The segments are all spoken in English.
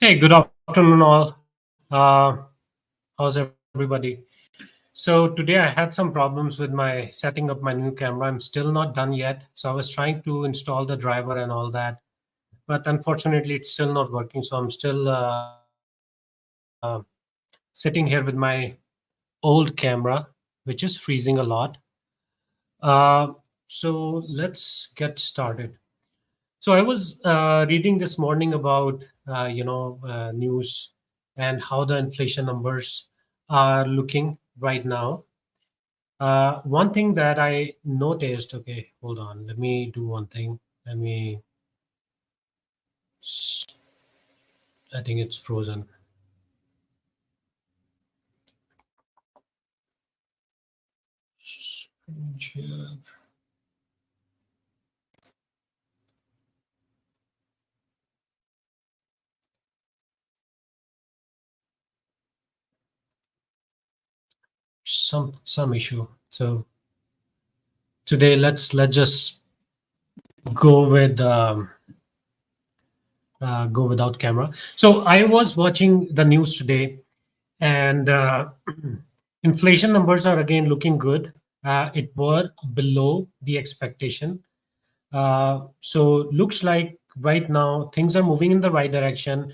Hey, good afternoon, all. How's everybody? So today I had some problems with my setting up my new camera. I'm still not done yet. So I was trying to install the driver and all that, but unfortunately, it's still not working. So I'm still sitting here with my old camera, which is freezing a lot. Uh, so let's get started. So I was reading this morning about news and how the inflation numbers are looking right now. One thing that I noticed. Okay, hold on. Let me do one thing. Let me. s- I think it's frozen. Screen share. Some issue. So today let's just go with go without camera. So I was watching the news today, and inflation numbers are again looking good. It were below the expectation. So looks like right now things are moving in the right direction.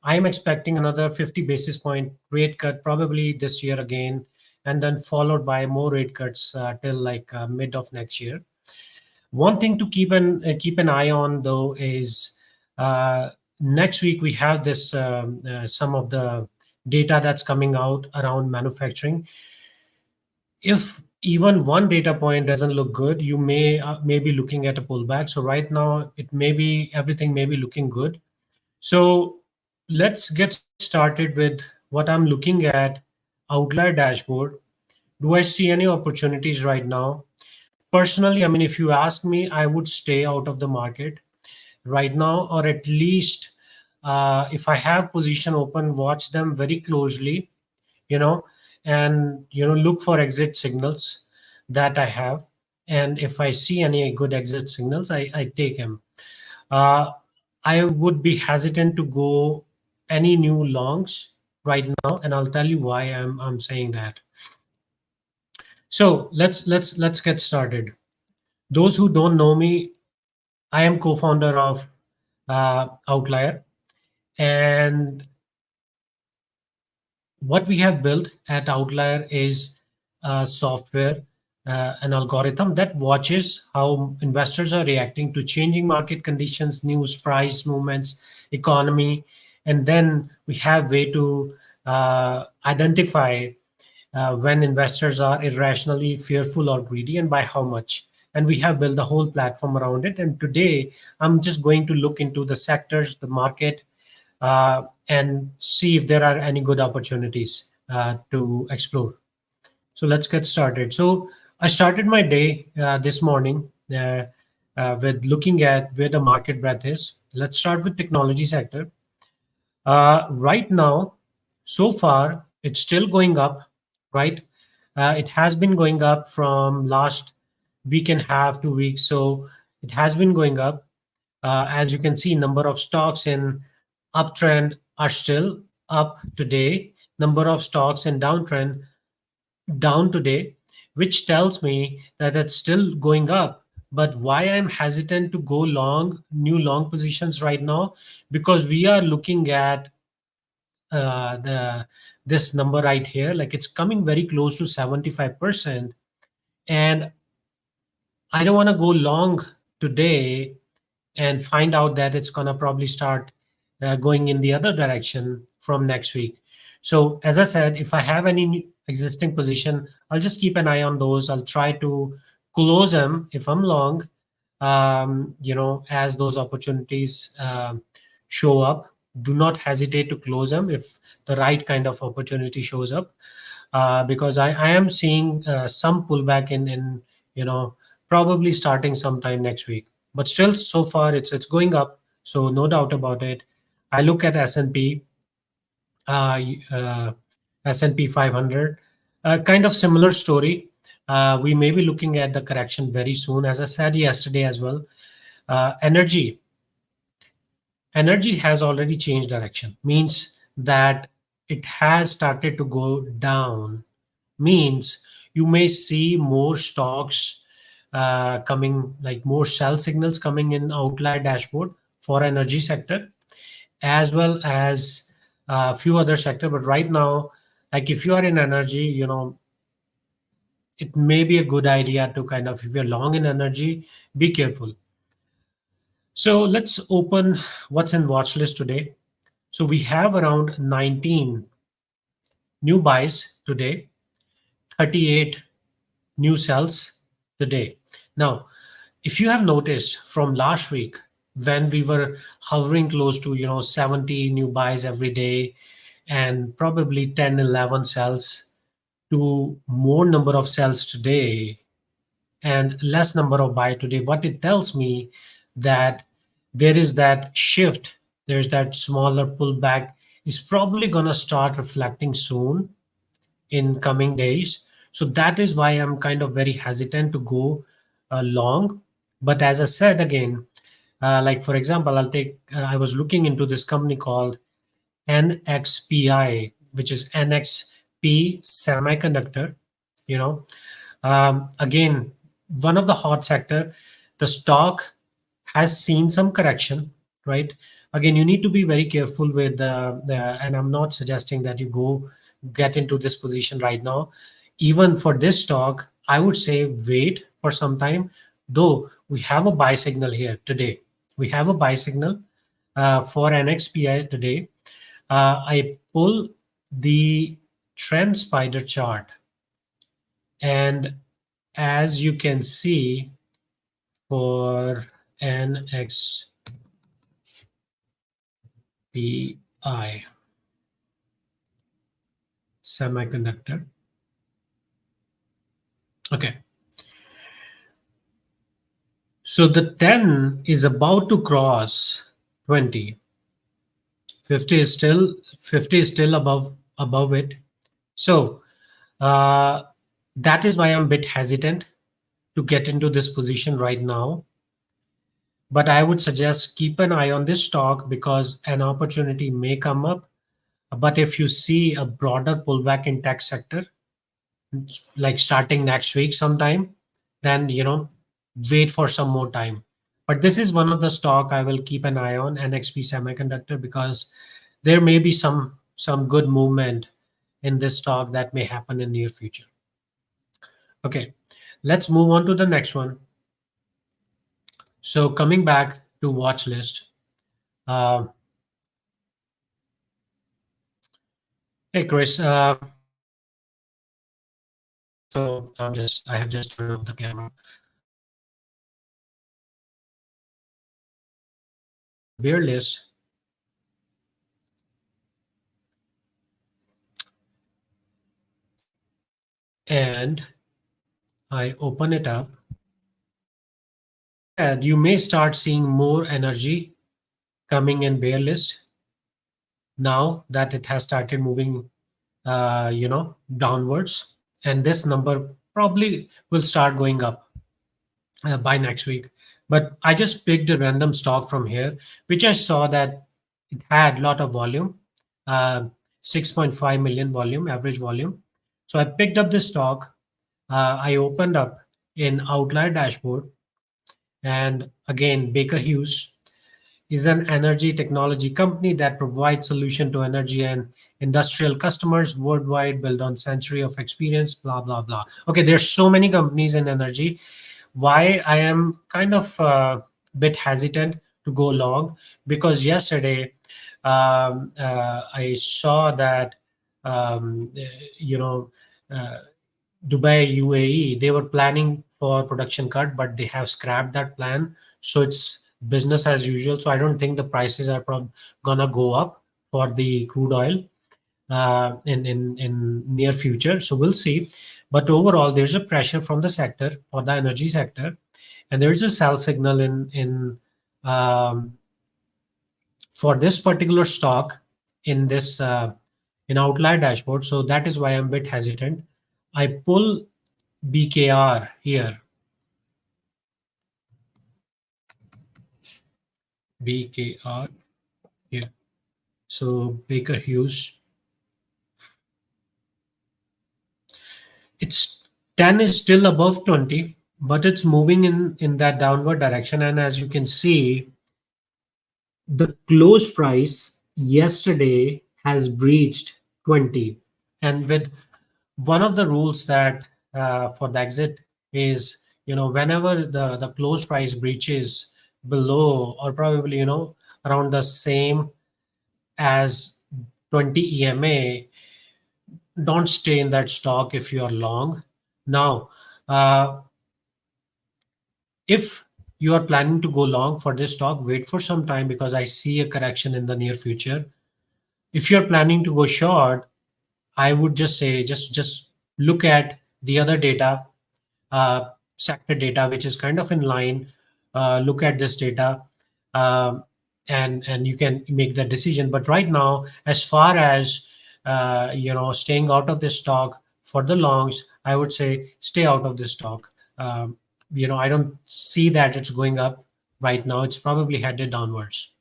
I am expecting another 50 basis point rate cut probably this year again, and then followed by more rate cuts till like mid of next year. One thing to keep an eye on though is next week we have this some of the data that's coming out around manufacturing. If even one data point doesn't look good, you may be looking at a pullback. So right now it may be everything may be looking good. So let's get started with what I'm looking at. Outlier dashboard. Do I see any opportunities right now? Personally, I mean, if you ask me, I would stay out of the market right now, or at least if I have position open, watch them very closely, you know, and look for exit signals that I have. And if I see any good exit signals, I take them. Uh, I would be hesitant to go any new longs right now, and I'll tell you why I'm saying that. So let's get started. Those who don't know me, I am co-founder of Outlier, and what we have built at Outlier is software, an algorithm that watches how investors are reacting to changing market conditions, news, price movements, economy, and then we have way to identify when investors are irrationally fearful or greedy and by how much. And we have built the whole platform around it. And today, I'm just going to look into the sectors, the market, and see if there are any good opportunities to explore. So let's get started. So I started my day this morning with looking at where the market breadth is. Let's start with technology sector. Right now, so far, it's still going up, right? It has been going up from last week and a half, 2 weeks. So it has been going up. As you can see, number of stocks in uptrend are still up today. Number of stocks in downtrend down today, which tells me that it's still going up. But why I'm hesitant to go long, new long positions right now? Because we are looking at the this number right here, like it's coming very close to 75%, and I don't want to go long today and find out that it's going to probably start going in the other direction from next week. So as I said, if I have any existing position, I'll just keep an eye on those. I'll try to close them if I'm long, as those opportunities show up. Do not hesitate to close them if the right kind of opportunity shows up, because I am seeing some pullback in you know probably starting sometime next week. But still, so far it's going up, so no doubt about it. I look at S&P, uh, S&P 500, kind of similar story. We may be looking at the correction very soon, as I said yesterday as well. Energy, energy has already changed direction, means that it has started to go down, means you may see more stocks coming, like more sell signals coming in outlier dashboard for energy sector, as well as a few other sector. But right now, like if you are in energy, it may be a good idea to kind of, if you're long in energy, be careful. So let's open what's in watch list today. So we have around 19 new buys today, 38 new sells today. Now, if you have noticed from last week, when we were hovering close to 70 new buys every day and probably 10, 11 sells, to more number of sells today and less number of buy today, what it tells me that there is that shift, there's that smaller pullback is probably going to start reflecting soon in coming days. So that is why I'm kind of very hesitant to go long. But as I said again, like for example, I was looking into this company called NXPI, which is NXP Semiconductor. You know, again, one of the hot sector. The stock has seen some correction, right? Again, you need to be very careful with and I'm not suggesting that you go get into this position right now. Even for this stock, I would say wait for some time. Though we have a buy signal here today, we have a buy signal for NXPI today. I pull the trend spider chart, and as you can see, for NXPI semiconductor. Okay. So the 10 is about to cross 20. 50 is still above it. So uh, that is why I'm a bit hesitant to get into this position right now. But I would suggest keep an eye on this stock because an opportunity may come up. But if you see a broader pullback in tech sector, like starting next week sometime, then wait for some more time. But this is one of the stock I will keep an eye on, NXP Semiconductor, because there may be some good movement in this stock that may happen in near future. Okay, let's move on to the next one. So coming back to watch list. Uh, hey Chris, so I have just turned on the camera. Bear list. And I open it up. And you may start seeing more energy coming in bear list now that it has started moving, downwards. And this number probably will start going up by next week. But I just picked a random stock from here, which I saw that it had a lot of volume, uh, 6.5 million volume, average volume. So I picked up this stock. I opened up in Outlier dashboard. And again, Baker Hughes is an energy technology company that provides solution to energy and industrial customers worldwide, built on century of experience, blah, blah, blah. Okay, there's so many companies in energy. Why I am kind of bit hesitant to go long, because yesterday I saw that um, uh, you know uh, Dubai, UAE, they were planning for production cut, but they have scrapped that plan. So it's business as usual. So I don't think the prices are gonna go up for the crude oil in near future. So we'll see. But overall, there's a pressure from the sector for the energy sector, and there's a sell signal in um, for this particular stock in this in outlier dashboard. So that is why I'm a bit hesitant. I pull BKR here. BKR. here. So Baker Hughes, it's 10 is still above 20, but it's moving in that downward direction. And as you can see, the close price yesterday has breached 20. And with one of the rules that for the exit is, whenever the close price breaches below, or probably, around the same as 20 EMA, don't stay in that stock if you are long. Now, if you are planning to go long for this stock, wait for some time, because I see a correction in the near future. If you're planning to go short, I would just say just look at the other data, sector data, which is kind of in line. Look at this data, um, and you can make that decision. But right now, as far as staying out of this stock for the longs, I would say stay out of this stock. I don't see that it's going up right now. It's probably headed downwards.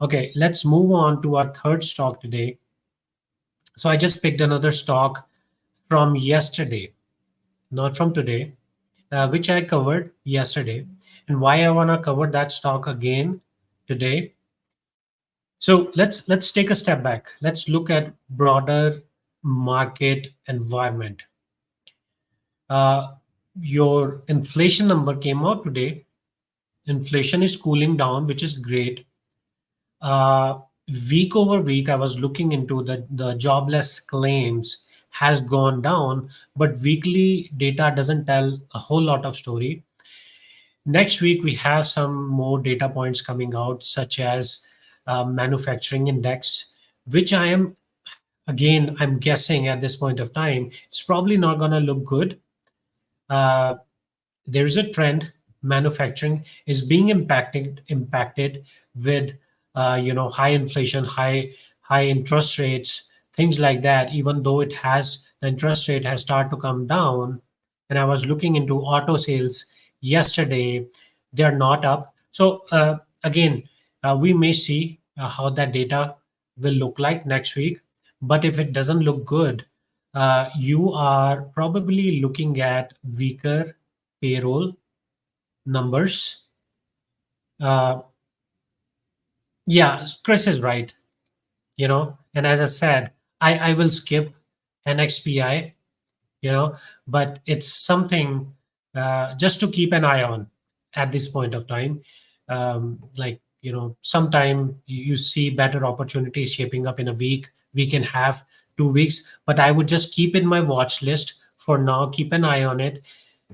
Okay, let's move on to our third stock today. So I just picked another stock from yesterday, not from today, which I covered yesterday. And why I want to cover that stock again today. So let's take a step back. Let's look at broader market environment. Your inflation number came out today. Inflation is cooling down, which is great. uh, Week over week, I was looking into the jobless claims has gone down, but weekly data doesn't tell a whole lot of story. Next week, we have some more data points coming out, such as manufacturing index, which I'm guessing at this point of time, it's probably not going to look good. Uh, there's a trend. Manufacturing is being impacted with high inflation, high interest rates, things like that. Even though the interest rate has started to come down, and I was looking into auto sales yesterday, they are not up. So again, we may see how that data will look like next week. But if it doesn't look good, you are probably looking at weaker payroll numbers. Uh, yeah, Chris is right. And as I said, I will skip NXPI, but it's something just to keep an eye on at this point of time. Like, sometime you see better opportunities shaping up in a week and a half, 2 weeks, but I would just keep in my watch list for now, keep an eye on it,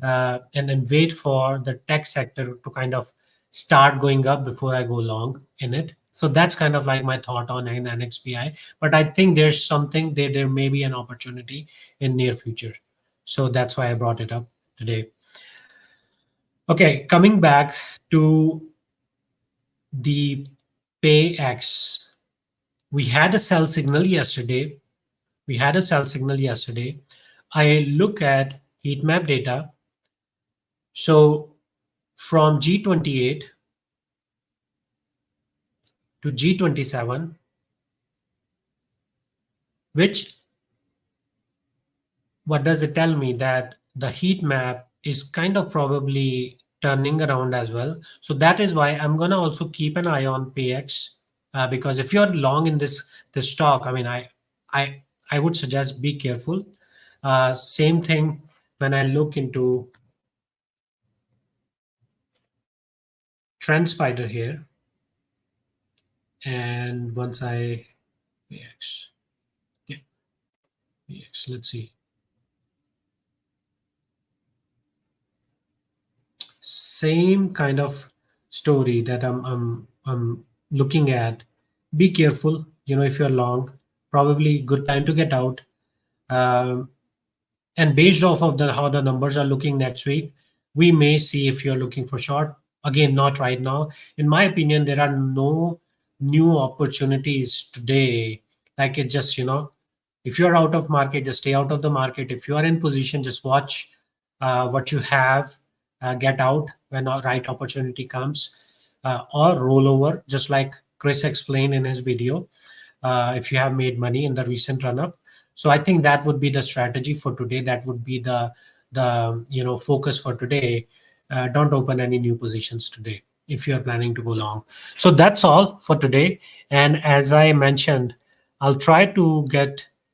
and then wait for the tech sector to kind of start going up before I go long in it. So that's kind of like my thought on an NXPI. But I think there's something there may be an opportunity in near future. So that's why I brought it up today. Okay, coming back to the PayX, we had a sell signal yesterday. I look at heat map data. So from G28 to G27, what does it tell me? That the heat map is kind of probably turning around as well. So that is why I'm gonna also keep an eye on PX, because if you're long in this stock, I mean, I I would suggest be careful. Same thing when I look into Trend Spider here, and once I PX, yeah, PX, let's see. Same kind of story that I'm looking at. Be careful, if you're long, probably good time to get out. Um, and based off of how the numbers are looking next week, we may see if you're looking for short. Again, not right now. In my opinion, there are no new opportunities today. Like, it just, if you're out of market, just stay out of the market. If you are in position, just watch what you have, get out when a right opportunity comes, or roll over, just like Chris explained in his video, if you have made money in the recent run up. So I think that would be the strategy for today. That would be the focus for today. Don't open any new positions today if you are planning to go long. So that's all for today. And as I mentioned, I'll try to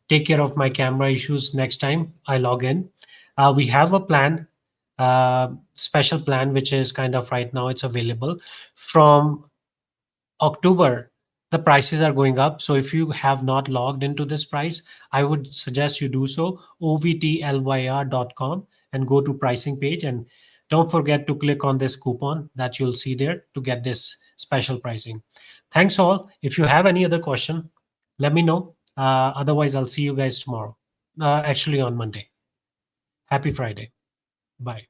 take care of my camera issues next time I log in. We have a plan, special plan, which is kind of right now it's available. From October, the prices are going up. So if you have not logged into this price, I would suggest you do so. OVTLYR.com and go to pricing page, and don't forget to click on this coupon that you'll see there to get this special pricing. Thanks all. If you have any other question, let me know. Otherwise, I'll see you guys tomorrow. Actually on Monday. Happy Friday. Bye.